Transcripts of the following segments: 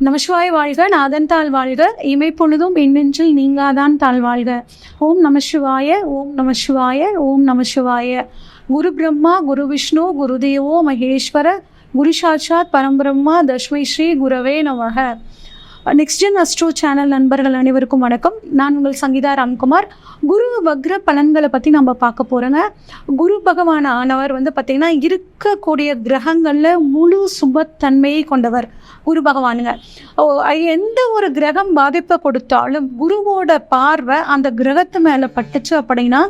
நமசிவாய வாழ்க, நாதன் தாழ் வாழ்க, இமைப்பொழுதும் எண்ணெஞ்சில் நீங்காதான் தாழ் வாழ்க. ஓம் நமசிவாய, ஓம் நமசிவாய, ஓம் நமசிவாய. குரு பிரம்மா, குரு விஷ்ணு, குரு தேவோ மகேஸ்வர, குரு சாட்சாத் பரம்பிரம்மா, தஸ்மை ஸ்ரீ குரவே நமக. நெக்ஸ்ட் ஜென் அஸ்ட்ரோ சேனல் நண்பர்கள் அனைவருக்கும் வணக்கம். நான் உங்கள் சங்கீதா ராம்குமார். குரு வக்ர பலன்களை பற்றி நம்ம பார்க்க போகிறோங்க. குரு பகவான் ஆனவர் பார்த்திங்கன்னா இருக்கக்கூடிய கிரகங்களில் முழு சுபத்தன்மையை கொண்டவர் குரு பகவானுங்க. எந்த ஒரு கிரகம் பாதிப்பை கொடுத்தாலும் குருவோட பார்வை அந்த கிரகத்து மேலே பட்டுச்சு அப்படின்னா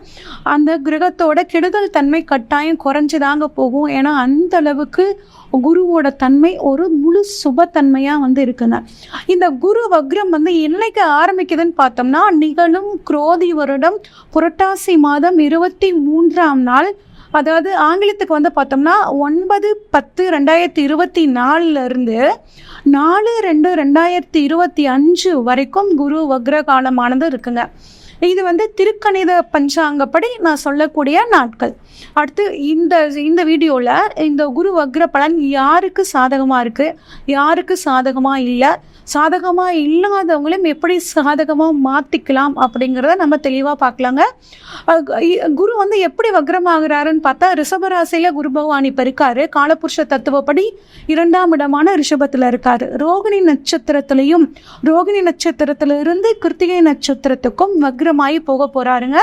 அந்த கிரகத்தோட கெடுதல் தன்மை கட்டாயம் குறைஞ்சிதாங்க போகும். ஏன்னா அந்த அளவுக்கு குருவோட தன்மை ஒரு முழு சுபத்தன்மையாக இருக்குங்க. இந்த குரு வக்ரம் என்னைக்கு ஆரம்பிக்குதுன்னு பார்த்தோம்னா நிகழும் குரோதி வருடம் புரட்டாசி மாதம் 23ஆம் நாள், அதாவது ஆங்கிலத்துக்கு பார்த்தோம்னா 9/10/2024 4/2/2025 வரைக்கும் குரு வக்ர காலமானது இருக்குங்க. இது திருக்கணித பஞ்சாங்கப்படி நான் சொல்லக்கூடிய நாட்கள். அடுத்து இந்த வீடியோவில் இந்த குரு வக்ர பலன் யாருக்கு சாதகமாக இருக்குது, யாருக்கு சாதகமாக இல்லை, சாதகமாக இல்லாதவங்களையும் எப்படி சாதகமாக மாற்றிக்கலாம் அப்படிங்கிறத நம்ம தெளிவாக பார்க்கலாங்க. குரு எப்படி வக்ரமாகிறாருன்னு பார்த்தா ரிஷபராசியில் குரு பகவான் இப்போ இருக்காரு. காலபுருஷ தத்துவப்படி 2ஆம் இடமான ரிஷபத்தில் இருக்காரு. ரோகிணி நட்சத்திரத்திலையும் ரோகிணி நட்சத்திரத்திலிருந்து கிருத்திகை நட்சத்திரத்துக்கும் வக்ரமாகி போக போகிறாருங்க.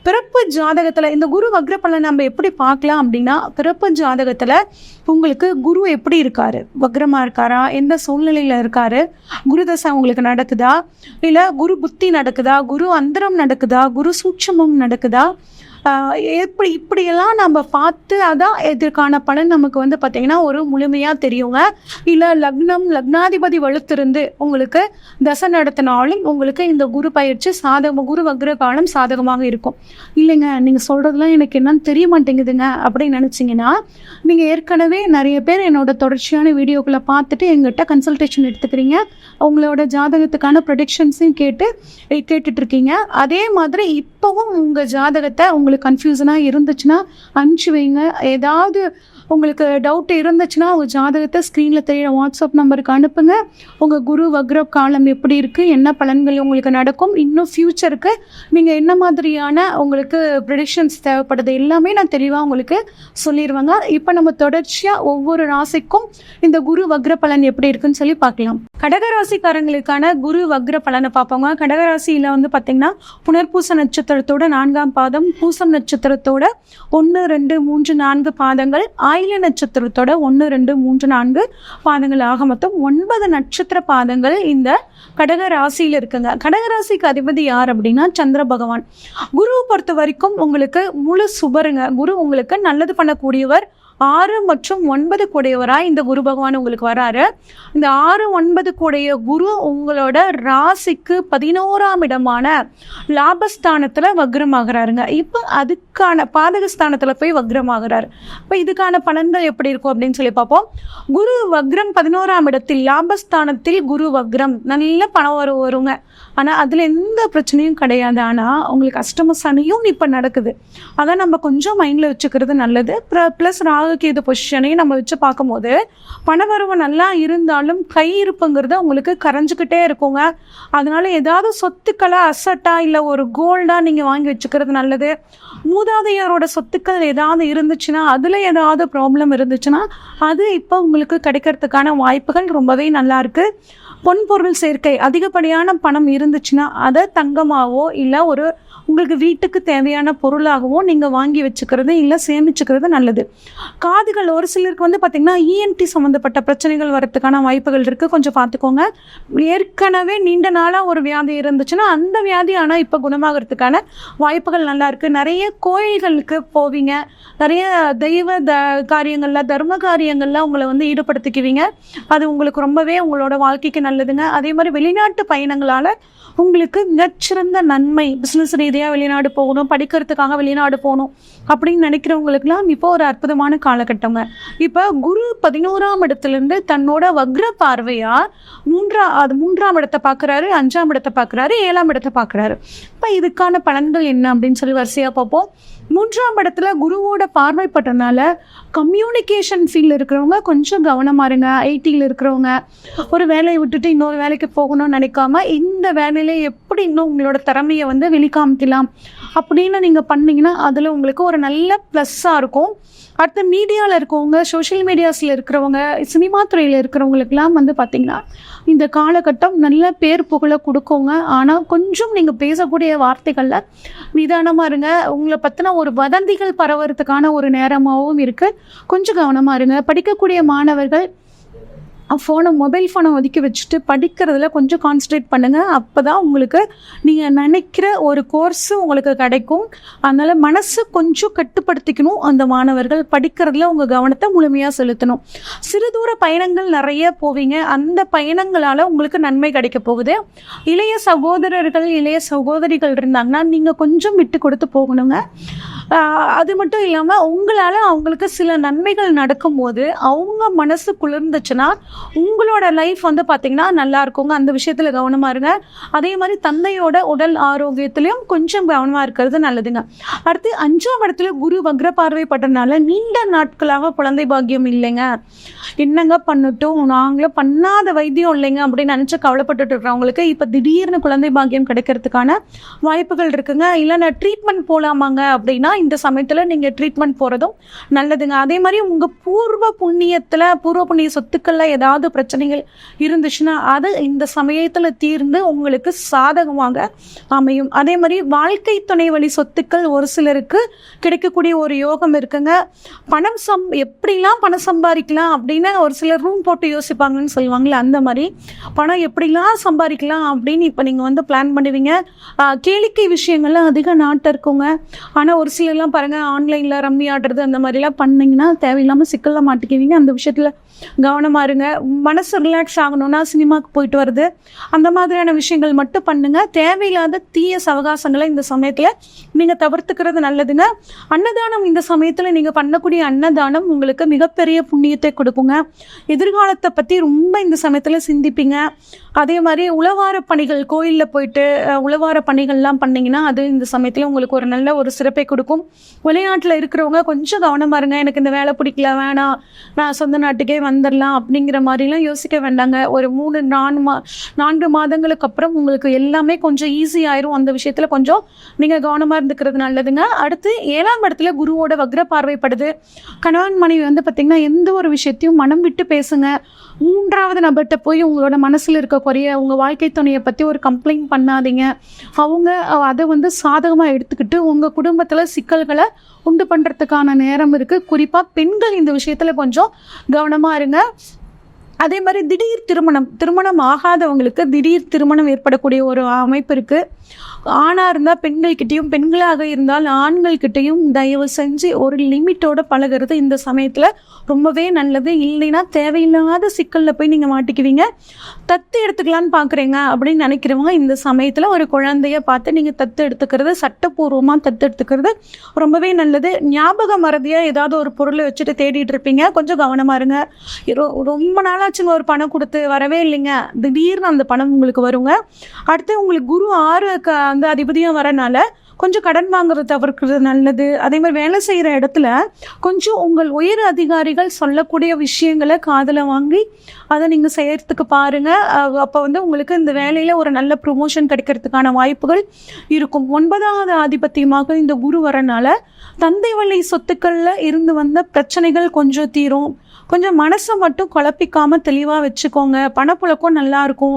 பிறப்பு ஜாதகத்தில் இந்த குரு வக்ர பலன் நம்ம எப்படி பார்க்கலாம் அப்படின்னா, பிறப்பு ஜாதகத்தில் உங்களுக்கு குரு எப்படி இருக்காரு, வக்ரமாக இருக்காரா, எந்த சூழ்நிலையில் இருக்காரு, குரு தசை உங்களுக்கு நடக்குதா, இல்லை குரு புத்தி நடக்குதா, குரு அந்தரம் நடக்குதா, குரு சூட்சமம் நடக்குதா, இப்படியெல்லாம் நம்ம பார்த்து அதான் இதற்கான பலன் நமக்கு பார்த்திங்கன்னா ஒரு முழுமையாக தெரியுங்க. இல்லை லக்னாதிபதி வலுத்திருந்து உங்களுக்கு தசை நடத்தினாலும் உங்களுக்கு இந்த குரு பயிற்சி குரு வக்ர காலம் சாதகமாக இருக்கும். இல்லைங்க நீங்கள் சொல்கிறதுலாம் எனக்கு என்னன்னு தெரிய மாட்டேங்குதுங்க அப்படின்னு நினச்சிங்கன்னா நீங்கள் ஏற்கனவே நிறைய பேர் என்னோட தொடர்ச்சியான வீடியோக்களை பார்த்துட்டு எங்கிட்ட கன்சல்டேஷன் எடுத்துக்கிறீங்க. உங்களோட ஜாதகத்துக்கான ப்ரொடிக்ஷன்ஸையும் கேட்டுட்ருக்கீங்க. அதே மாதிரி இப்போவும் உங்கள் ஜாதகத்தை உங்களுக்கு கன்ஃபியூஷனாக இருந்துச்சுன்னா அனுப்பிச்சி வைங்க. ஏதாவது உங்களுக்கு டவுட் இருந்துச்சுன்னா உங்கள் ஜாதகத்தை ஸ்க்ரீனில் தெரியிற வாட்ஸ்அப் நம்பருக்கு அனுப்புங்க. உங்கள் குரு வக்ர காலம் எப்படி இருக்குது, என்ன பலன்கள் உங்களுக்கு நடக்கும், இன்னும் ஃப்யூச்சருக்கு நீங்கள் என்ன மாதிரியான உங்களுக்கு ப்ரெடிக்ஷன்ஸ் தேவைப்படுது எல்லாமே நான் தெளிவாக உங்களுக்கு சொல்லிடுவேங்க. இப்போ நம்ம தொடர்ச்சியாக ஒவ்வொரு ராசிக்கும் இந்த குரு வக்ர பலன் எப்படி இருக்குன்னு சொல்லி பார்க்கலாம். கடகராசிக்காரங்களுக்கான குரு வக்ர பலனை பார்ப்போங்க. கடகராசியில் பார்த்திங்கன்னா புனர்பூச நட்சத்திரத்தோட 4ஆம் பாதம், பூசம் நட்சத்திரத்தோட 1, 2, 3, 4 பாதங்கள், ஆயில நட்சத்திரத்தோட 1, 2, 3, 4 பாதங்கள், ஆக மொத்தம் 9 நட்சத்திர பாதங்கள் இந்த கடகராசியில் இருக்குங்க. கடகராசிக்கு அதிபதி யார் அப்படின்னா சந்திர பகவான். குருவை பொறுத்த வரைக்கும் உங்களுக்கு முழு சுபருங்க. குரு உங்களுக்கு நல்லது பண்ணக்கூடியவர். 6 மற்றும் 9 கூடையவராக இந்த குரு பகவான் உங்களுக்கு வராரு. இந்த 6, 9 கூடைய குரு உங்களோட ராசிக்கு 11ஆம் இடமான லாபஸ்தானத்தில் வக்ரமாகிறாருங்க. இப்போ அதுக்கான பாதகஸ்தானத்தில் போய் வக்ரமாகிறாரு. இப்போ இதுக்கான பலன்கள் எப்படி இருக்கும் அப்படின்னு சொல்லி பார்ப்போம். குரு வக்ரம் 11ஆம் இடத்தில் லாபஸ்தானத்தில் குரு வக்ரம் நல்ல பணம் வருங்க. ஆனால் அதில் எந்த பிரச்சனையும் கிடையாது. ஆனால் உங்களுக்கு அஷ்டம சனியும் இப்போ நடக்குது. அதான் நம்ம கொஞ்சம் மைண்டில் வச்சுக்கிறது நல்லது. ப்ளஸ் ராகுகேது பொசிஷனையும் நம்ம வச்சு பார்க்கும்போது பணவரவு நல்லா இருந்தாலும் கை இருப்புங்கிறது உங்களுக்கு கரைஞ்சிக்கிட்டே இருக்குங்க. அதனால ஏதாவது சொத்துக்களை அசட்டா இல்லை ஒரு கோல்டாக நீங்கள் வாங்கி வச்சுக்கிறது நல்லது. மூதாதையரோட சொத்துக்கள் ஏதாவது இருந்துச்சுன்னா அதில் ஏதாவது ப்ராப்ளம் இருந்துச்சுன்னா அது இப்போ உங்களுக்கு கிடைக்கிறதுக்கான வாய்ப்புகள் ரொம்பவே நல்லா இருக்கு. பொன்பொருள் சேர்க்கை அதிகப்படியான பணம் இருந்துச்சுன்னா அதை தங்கமாகவோ இல்லை ஒரு உங்களுக்கு வீட்டுக்கு தேவையான பொருளாகவோ நீங்கள் வாங்கி வச்சுக்கிறது இல்லை சேமிச்சுக்கிறது நல்லது. காதுகள் ஒரு சிலருக்கு பார்த்திங்கன்னா இஎன்டி சம்மந்தப்பட்ட பிரச்சனைகள் வரத்துக்கான வாய்ப்புகள் இருக்குது, கொஞ்சம் பார்த்துக்கோங்க. ஏற்கனவே நீண்ட நாளாக ஒரு வியாதி இருந்துச்சுன்னா அந்த வியாதி ஆனால் இப்போ குணமாகறதுக்கான வாய்ப்புகள் நல்லா இருக்குது. நிறைய கோயில்களுக்கு போவீங்க, நிறைய தெய்வ காரியங்களில் தர்ம காரியங்களில் உங்களை ஈடுபடுத்திக்குவீங்க. அது உங்களுக்கு ரொம்பவே உங்களோட வாழ்க்கைக்கு நல்லதுங்க. அதே மாதிரி வெளிநாட்டு பயணங்களால் உங்களுக்கு மிகச்சிறந்த நன்மை. பிஸ்னஸ் ரீதியாக வெளிநாடு போகணும், படிக்கிறதுக்காக வெளிநாடு போகணும் அப்படின்னு நினைக்கிறவங்களுக்குலாம் இப்போ ஒரு அற்புதமான காலகட்டங்க. இப்போ குரு 11ஆம் இடத்துலேருந்து தன்னோட வக்ர பார்வையா 3ஆம் இடத்தை பார்க்குறாரு, 5ஆம் இடத்தை பார்க்குறாரு, 7ஆம் இடத்தை பார்க்குறாரு. இப்போ இதுக்கான பலன்கள் என்ன அப்படின்னு சொல்லி வரிசையாக பார்ப்போம். 3ஆம் இடத்துல குருவோட பார்வைப்பட்டனால கம்யூனிகேஷன் ஃபீல்டில் இருக்கிறவங்க கொஞ்சம் கவனமாக இருங்க. ஐடியில் இருக்கிறவங்க ஒரு வேலையை விட்டுட்டு இன்னொரு வேலைக்கு போகணும்னு நினைக்காம இந்த வேலையில எப்படி இன்னும் உங்களோட திறமையை வந்து வெளிக்காமிக்கலாம் அப்படின்னு நீங்கள் பண்ணிங்கன்னா அதில் உங்களுக்கு ஒரு நல்ல ப்ளஸ்ஸாக இருக்கும். அடுத்து மீடியாவில் இருக்கவங்க, சோஷியல் மீடியாஸில் இருக்கிறவங்க, சினிமா துறையில் இருக்கிறவங்களுக்கெல்லாம் வந்து பார்த்திங்கன்னா இந்த காலகட்டம் நல்ல பேர் புகழை கொடுக்குங்க. ஆனால் கொஞ்சம் நீங்கள் பேசக்கூடிய வார்த்தைகளில் நிதானமாக இருங்க. உங்களை பற்றின ஒரு வதந்திகள் பரவறதுக்கான ஒரு நேரமாகவும் இருக்குது. கொஞ்சம் கவனமாக இருங்க. படிக்கக்கூடிய மாணவர்கள் மொபைல் ஃபோனை ஒதுக்கி வச்சுட்டு படிக்கிறதுல கொஞ்சம் கான்சன்ட்ரேட் பண்ணுங்கள். அப்போ தான் உங்களுக்கு நீங்கள் நினைக்கிற ஒரு கோர்ஸு உங்களுக்கு கிடைக்கும். அதனால் மனசு கொஞ்சம் கட்டுப்படுத்திக்கணும். அந்த மாணவர்கள் படிக்கிறதுல உங்கள் கவனத்தை முழுமையாக செலுத்தணும். சிறு தூர பயணங்கள் நிறைய போவீங்க. அந்த பயணங்களால் உங்களுக்கு நன்மை கிடைக்க போகுது. இளைய சகோதரர்கள், இளைய சகோதரிகள் இருந்தாங்கன்னா நீங்கள் கொஞ்சம் விட்டு கொடுத்து போகணுங்க. அது மட்டும் இல்லாமல் உங்களால் அவங்களுக்கு சில நன்மைகள் நடக்கும்போது அவங்க மனசு குளிர்ந்துச்சுன்னா உங்களோட லைஃப் வந்து பார்த்திங்கன்னா நல்லா இருக்குங்க. அந்த விஷயத்தில் கவனமாக இருங்க. அதே மாதிரி தந்தையோட உடல் ஆரோக்கியத்துலேயும் கொஞ்சம் கவனமாக இருக்கிறது நல்லதுங்க. அடுத்து 5ஆம் இடத்துல குரு வக்ர பார்வைப்பட்டனால நீண்ட நாட்களாக குழந்தை பாக்கியம் இல்லைங்க, என்னங்க பண்ணட்டும், நாங்களும் பண்ணாத வைத்தியம் இல்லைங்க அப்படின்னு நினச்சி கவலைப்பட்டுட்டு இருக்கிறவங்களுக்கு இப்போ திடீர்னு குழந்தை பாக்கியம் கிடைக்கிறதுக்கான வாய்ப்புகள் இருக்குங்க. இல்லைன்னா ட்ரீட்மெண்ட் போகலாமாங்க அப்படின்னா இந்த சமயத்தில் நீங்கள் ட்ரீட்மெண்ட் போகிறதும் நல்லதுங்க. அதே மாதிரி உங்கள் பூர்வ புண்ணிய சொத்துக்களில் ஏதாவது பிரச்சனைகள் இருந்துச்சுன்னா அது இந்த சமயத்தில் தீர்ந்து உங்களுக்கு சாதகமாக அமையும். அதே மாதிரி வாழ்க்கை துணை வழி சொத்துக்கள் ஒரு சிலருக்கு கிடைக்கக்கூடிய ஒரு யோகம் இருக்குங்க. எப்படிலாம் பணம் சம்பாதிக்கலாம் அப்படின்னு ஒரு சிலர் ரூம் போட்டு யோசிப்பாங்கன்னு சொல்லுவாங்களே, அந்த மாதிரி பணம் எப்படிலாம் சம்பாதிக்கலாம் அப்படின்னு இப்போ நீங்கள் வந்து பிளான் பண்ணுவீங்க. கேளிக்கை விஷயங்கள்லாம் அதிக நாட்டம் இருக்குங்க. ஆனால் ஒரு சிலர்லாம் பாருங்கள், ஆன்லைனில் ரம்மி ஆடுறது அந்த மாதிரிலாம் பண்ணிங்கன்னா தேவையில்லாமல் சிக்கலில் மாட்டிக்குவீங்க. அந்த விஷயத்தில் கவனமாக இருங்க. மனசு ரிலாக்ஸ் ஆகணும்னா சினிமாவுக்கு போயிட்டு வருது, அந்த மாதிரியான விஷயங்கள் மட்டும் பண்ணுங்கள். தேவையில்லாத தீய சவகாசங்களை இந்த சமயத்தில் நீங்கள் தவிர்த்துக்கிறது நல்லதுங்க. அன்னதானம் இந்த சமயத்தில் நீங்கள் பண்ணக்கூடிய அன்னதானம் உங்களுக்கு மிகப்பெரிய புண்ணியத்தை கொடுக்குங்க. எதிர்காலத்தை பற்றி ரொம்ப இந்த சமயத்தில் சிந்திப்பீங்க. அதே மாதிரி உழவார பணிகள், கோயிலில் போயிட்டு உழவார பணிகள்லாம் பண்ணிங்கன்னா அது இந்த சமயத்தில் உங்களுக்கு ஒரு நல்ல ஒரு சிறப்பை கொடுக்கும். வெளிநாட்டில் இருக்கிறவங்க கொஞ்சம் கவனமாக இருங்க. எனக்கு இந்த வேலை பிடிக்கல, வேணாம், நான் சொந்த நாட்டுக்கே வந்துடலாம் அப்படிங்கிற மாதிரிலாம் யோசிக்க வேண்டாங்க. ஒரு 3-4 மாதங்களுக்கு அப்புறம் உங்களுக்கு எல்லாமே கொஞ்சம் ஈஸி ஆயிரும். அந்த விஷயத்தில் கொஞ்சம் நீங்கள் கவனமாக இருந்துக்கிறது நல்லதுங்க. அடுத்து 7ஆம் இடத்துல குருவோட வக்ர பார்வைப்படுது. கணவன் மனைவி வந்து பார்த்திங்கன்னா எந்த ஒரு விஷயத்தையும் மனம் விட்டு பேசுங்க. 3வது நபர்கிட்ட போய் உங்களோட மனசில் இருக்க குறைய, உங்கள் வாழ்க்கை துணையை பற்றி ஒரு கம்ப்ளைண்ட் பண்ணாதீங்க. அவங்க அதை வந்து சாதகமாக எடுத்துக்கிட்டு உங்கள் குடும்பத்தில் சிக்கல்களை உண்டு பண்ணுறதுக்கான நேரம் இருக்குது. குறிப்பாக பெண்கள் இந்த விஷயத்தில் கொஞ்சம் கவனமாக இருங்க. அதே மாதிரி திடீர் திருமணம் ஆகாதவங்களுக்கு திடீர் திருமணம் ஏற்படக்கூடிய ஒரு அமைப்பு இருக்குது. ஆணாக இருந்தால் பெண்கள்கிட்டையும், பெண்களாக இருந்தால் ஆண்கள்கிட்டையும் தயவு செஞ்சு ஒரு லிமிட்டோட பழகிறது இந்த சமயத்தில் ரொம்பவே நல்லது. இல்லைன்னா தேவையில்லாத சிக்கலில் போய் நீங்கள் மாட்டிக்குவீங்க. தத்து எடுத்துக்கலான்னு பார்க்குறீங்க அப்படின்னு நினைக்கிறவங்க இந்த சமயத்தில் ஒரு குழந்தைய பார்த்து நீங்கள் தத்து எடுத்துக்கிறது, சட்டப்பூர்வமாக தத்து எடுத்துக்கிறது ரொம்பவே நல்லது. ஞாபக மறதியாக ஏதாவது ஒரு பொருளை வச்சுட்டு தேடிட்டு இருப்பீங்க, கொஞ்சம் கவனமாக இருங்க. ரொம்ப நாளாச்சுங்க ஒரு பணம் கொடுத்து வரவே இல்லைங்க, திடீர்னு அந்த பணம் உங்களுக்கு வருங்க. அடுத்து உங்களுக்கு குரு 6 அந்த அதிபதியும் வரனால கொஞ்சம் கடன் வாங்குறது தவிர்க்கிறது நல்லது. அதே மாதிரி வேலை செய்கிற இடத்துல கொஞ்சம் உங்கள் உயர் அதிகாரிகள் சொல்லக்கூடிய விஷயங்களை காதில் வாங்கி அதை நீங்கள் செய்யறதுக்கு பாருங்கள். அப்போ வந்து உங்களுக்கு இந்த வேலையில் ஒரு நல்ல ப்ரொமோஷன் கிடைக்கிறதுக்கான வாய்ப்புகள் இருக்கும். 9வது ஆதிபத்தியமாக இந்த குரு வரனால தந்தை வழி சொத்துக்களில் இருந்து வந்த பிரச்சனைகள் கொஞ்சம் தீரும். கொஞ்சம் மனசை மட்டும் குழப்பிக்காமல் தெளிவாக வச்சுக்கோங்க. பணப்புழக்கம் நல்லாயிருக்கும்.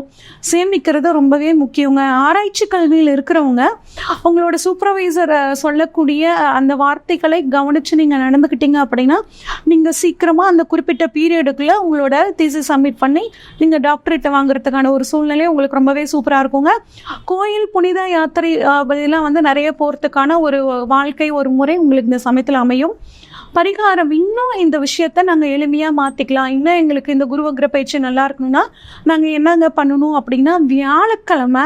சேமிக்கிறது ரொம்பவே முக்கியங்க. ஆராய்ச்சி கல்வியில் இருக்கிறவங்க உங்களோட சூப்பர்வைசர் சொல்லக்கூடிய அந்த வார்த்தைகளை கவனித்து நீங்கள் நடந்துக்கிட்டீங்க அப்படின்னா நீங்கள் சீக்கிரமாக அந்த குறிப்பிட்ட பீரியடுக்குள்ளே உங்களோட தீசிஸ் சப்மிட் பண்ணி நீங்கள் டாக்டரேட்டை வாங்குறதுக்கான ஒரு சூழ்நிலை உங்களுக்கு ரொம்பவே சூப்பராக இருக்குங்க. கோயில், புனித யாத்திரை இதெல்லாம் வந்து நிறைய போகிறதுக்கான ஒரு வாழ்க்கை, ஒரு முறை உங்களுக்கு இந்த சமயத்தில் அமையும். பரிகாரம், இன்னும் இந்த விஷயத்த நாங்கள் எளிமையாக மாற்றிக்கலாம், இன்னும் எங்களுக்கு இந்த குருவக்ர பயிற்சி நல்லா இருக்கணும்னா நாங்கள் என்னங்க பண்ணணும் அப்படின்னா, வியாழக்கிழமை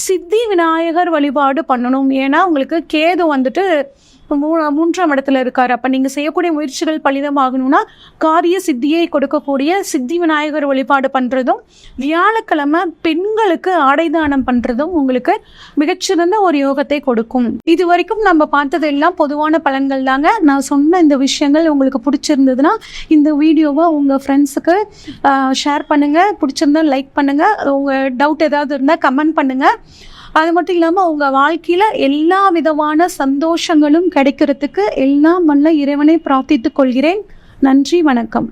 சித்தி விநாயகர் வழிபாடு பண்ணணும். ஏன்னா உங்களுக்கு கேது வந்துட்டு மூன்றாம் இடத்துல இருக்காரு. அப்ப நீங்க செய்யக்கூடிய முயற்சிகள் பலிதமாகணும்னா காரிய சித்தியை கொடுக்கக்கூடிய சித்தி விநாயகர் வழிபாடு பண்றதும், வியாழக்கிழமை பெண்களுக்கு ஆடைதானம் பண்றதும் உங்களுக்கு மிகச்சிறந்த ஒரு யோகத்தை கொடுக்கும். இது வரைக்கும் நம்ம பார்த்தது எல்லாம் பொதுவான பலன்கள் தாங்க. நான் சொன்ன இந்த விஷயங்கள் உங்களுக்கு பிடிச்சிருந்ததுன்னா இந்த வீடியோவை உங்க ஃப்ரெண்ட்ஸுக்கு ஷேர் பண்ணுங்க. பிடிச்சிருந்தா லைக் பண்ணுங்க. உங்க டவுட் ஏதாவது இருந்தால் கமெண்ட் பண்ணுங்க. அது மட்டும் இல்லாமல் உங்கள் வாழ்க்கையில் எல்லா விதமான சந்தோஷங்களும் கிடைக்கிறதுக்கு எல்லாம் வல்ல இறைவனை பிரார்த்தித்துக் கொள்கிறேன். நன்றி, வணக்கம்.